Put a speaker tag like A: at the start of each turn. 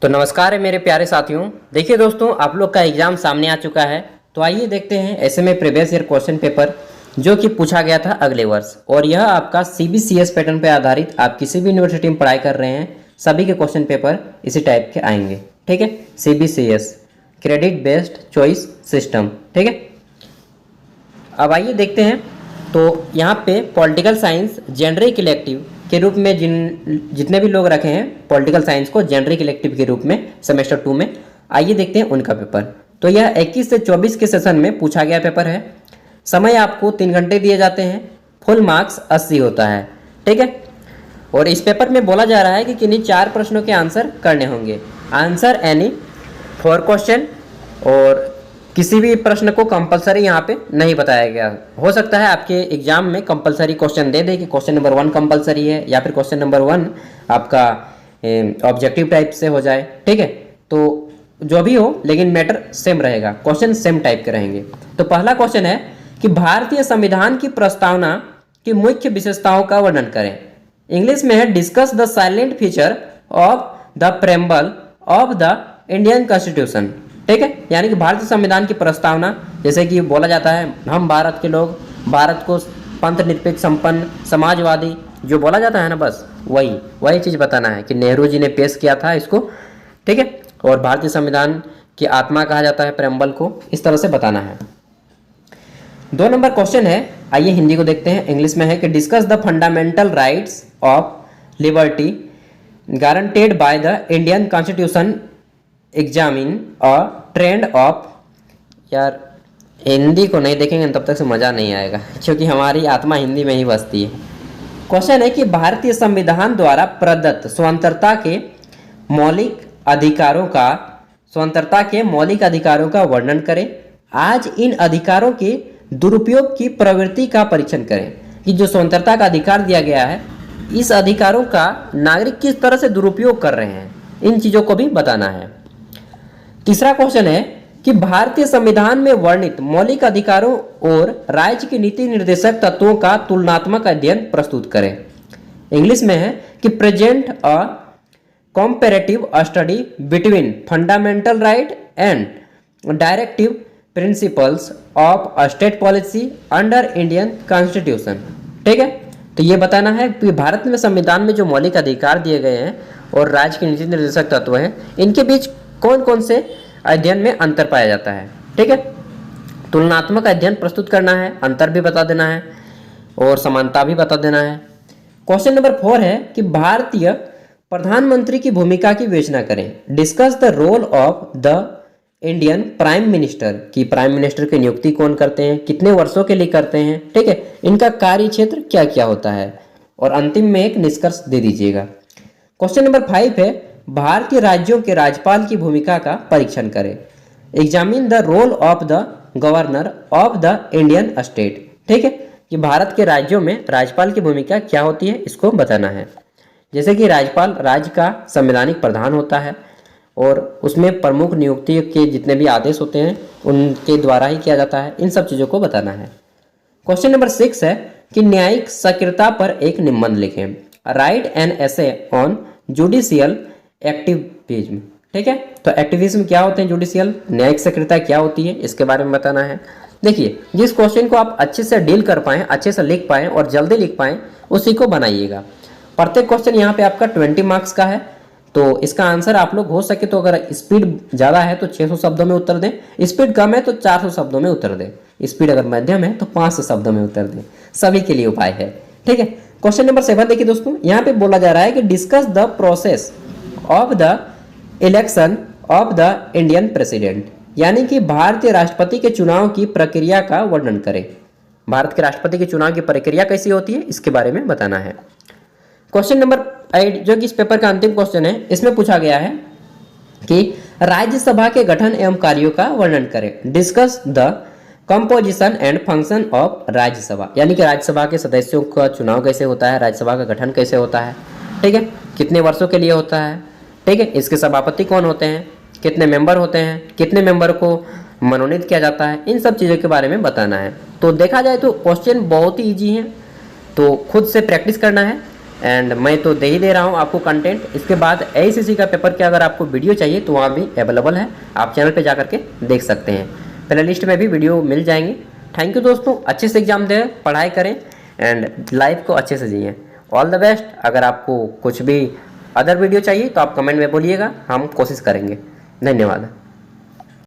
A: तो नमस्कार है मेरे प्यारे साथियों। देखिए दोस्तों, आप लोग का एग्ज़ाम सामने आ चुका है। तो आइए देखते हैं ऐसे में प्रीवियस ईयर क्वेश्चन पेपर जो कि पूछा गया था अगले वर्ष, और यह आपका CBCS पैटर्न पर आधारित, आप किसी भी यूनिवर्सिटी में पढ़ाई कर रहे हैं सभी के क्वेश्चन पेपर इसी टाइप के आएंगे। ठीक है, CBCS credit based choice system. ठीक है, अब आइए देखते हैं। तो यहाँ पे पॉलिटिकल साइंस जेनरिक इलेक्टिव के रूप में जितने भी लोग रखे हैं पॉलिटिकल साइंस को जेनरिक इलेक्टिव के रूप में सेमेस्टर 2 में, आइए देखते हैं उनका पेपर। तो यह 21 से 24 के सेशन में पूछा गया पेपर है। समय आपको 3 घंटे दिए जाते हैं, फुल मार्क्स 80 होता है। ठीक है, और इस पेपर में बोला जा रहा है कि किन्हीं 4 प्रश्नों के आंसर करने होंगे। आंसर एनी 4 क्वेश्चन, और किसी भी प्रश्न को कंपलसरी यहाँ पे नहीं बताया गया। हो सकता है आपके एग्जाम में कंपलसरी क्वेश्चन दे दे कि क्वेश्चन नंबर 1 कंपलसरी है, या फिर क्वेश्चन नंबर 1 आपका ऑब्जेक्टिव टाइप से हो जाए। ठीक है, तो जो भी हो लेकिन मैटर सेम रहेगा, क्वेश्चन सेम टाइप के रहेंगे। तो पहला क्वेश्चन है कि भारतीय संविधान की प्रस्तावना की मुख्य विशेषताओं का वर्णन करें। इंग्लिश में है discuss the silent feature of the preamble of the Indian constitution. ठीक है, यानी कि भारतीय संविधान की प्रस्तावना, जैसे कि बोला जाता है हम भारत के लोग, भारत को पंथ निरपेक्ष संपन्न समाजवादी, जो बोला जाता है ना, बस वही चीज़ बताना है कि नेहरू जी ने पेश किया था इसको। ठीक है, और भारतीय संविधान की आत्मा कहा जाता है प्रेम्बल को, इस तरह से बताना है। 2 नंबर क्वेश्चन है, आइए हिंदी को देखते हैं। इंग्लिश में है कि discuss the fundamental rights of liberty guaranteed by the Indian constitution, examine a trend of. यार हिंदी को नहीं देखेंगे तब तक से मज़ा नहीं आएगा, क्योंकि हमारी आत्मा हिंदी में ही बसती है। क्वेश्चन है कि भारतीय संविधान द्वारा प्रदत्त स्वतंत्रता के मौलिक अधिकारों का वर्णन करें। आज इन अधिकारों के दुरुपयोग की प्रवृत्ति का परीक्षण करें। कि जो स्वतंत्रता का अधिकार दिया गया है, इस अधिकारों का नागरिक किस तरह से दुरुपयोग कर रहे हैं, इन चीज़ों को भी बताना है। तीसरा क्वेश्चन है कि भारतीय संविधान में वर्णित मौलिक अधिकारों और राज्य की नीति निर्देशक तत्वों का तुलनात्मक अध्ययन प्रस्तुत करें। इंग्लिश में है कि present a comparative study between fundamental right and directive principles of state policy under Indian constitution. ठीक है, तो ये बताना है कि भारत में संविधान में जो मौलिक अधिकार दिए गए हैं और राज्य के नीति निर्देशक तत्व हैं, इनके बीच कौन कौन से अध्ययन में अंतर पाया जाता है। ठीक है, तुलनात्मक अध्ययन प्रस्तुत करना है, अंतर भी बता देना है और समानता भी बता देना है। क्वेश्चन नंबर 4 है कि भारतीय प्रधानमंत्री की भूमिका की विवेचना करें। Discuss the role of the Indian prime minister, की प्राइम मिनिस्टर की नियुक्ति कौन करते हैं, कितने वर्षों के लिए करते हैं। ठीक है, इनका कार्य क्षेत्र क्या क्या होता है, और अंतिम में एक निष्कर्ष दे दीजिएगा। क्वेश्चन नंबर 5 है भारतीय राज्यों के राज्यपाल की भूमिका का परीक्षण करें। Examine the role of the governor of the Indian state. ठीक है, कि भारत के राज्यों में राज्यपाल की भूमिका क्या होती है, इसको बताना है। जैसे कि राज्यपाल राज्य का संवैधानिक प्रधान होता है, और उसमें प्रमुख नियुक्ति के जितने भी आदेश होते हैं उनके द्वारा ही किया जाता है। इन सब चीज़ों को बताना है। क्वेश्चन नंबर 6 है कि न्यायिक सक्रियता पर एक निबंध लिखें। Right an essay on judicial activism. ठीक है, तो एक्टिविज्म क्या होते हैं, जुडिशियल न्यायिक सक्रियता क्या होती है, इसके बारे में बताना है। देखिए, जिस क्वेश्चन को आप अच्छे से डील कर पाएँ, अच्छे से लिख पाएँ और जल्दी लिख पाएँ, उसी को बनाइएगा। प्रत्येक क्वेश्चन यहाँ पे आपका 20 मार्क्स का है। तो इसका आंसर आप लोग हो सके तो, अगर स्पीड ज़्यादा है तो 600 शब्दों में उत्तर दें, स्पीड कम है तो 400 शब्दों में उत्तर दें, स्पीड अगर मध्यम है तो 500 शब्दों में उत्तर दें। सभी के लिए उपाय है। ठीक है, क्वेश्चन नंबर 7 देखिए दोस्तों, यहाँ पे बोला जा रहा है कि discuss the process of the election of the Indian president, यानी कि भारतीय राष्ट्रपति के चुनाव की प्रक्रिया का वर्णन करें। भारत के राष्ट्रपति के चुनाव की प्रक्रिया कैसी होती है, इसके बारे में बताना है। क्वेश्चन नंबर 8 जो कि इस पेपर का अंतिम क्वेश्चन है, इसमें पूछा गया है कि राज्यसभा के गठन एवं कार्यों का वर्णन करें। Discuss the composition and function of Rajya Sabha, यानी कि राज्यसभा के सदस्यों का चुनाव कैसे होता है, राज्यसभा का गठन कैसे होता है। ठीक है, कितने वर्षों के लिए होता है। ठीक है, इसके सभापति कौन होते हैं, कितने मेंबर होते हैं, कितने मेंबर को मनोनीत किया जाता है, इन सब चीज़ों के बारे में बताना है। तो देखा जाए तो क्वेश्चन बहुत ही ईजी हैं, तो खुद से प्रैक्टिस करना है एंड मैं तो दे ही दे रहा हूँ आपको कंटेंट। इसके बाद ACC का पेपर के अगर आपको वीडियो चाहिए तो वहाँ भी अवेलेबल है, आप चैनल पे जा करके देख सकते हैं। प्ले लिस्ट में भी वीडियो मिल जाएंगे। थैंक यू दोस्तों, अच्छे से एग्जाम दें, पढ़ाई करें एंड लाइफ को अच्छे से जिएँ। All the best. अगर आपको कुछ भी अदर वीडियो चाहिए तो आप कमेंट में बोलिएगा, हम कोशिश करेंगे। धन्यवाद।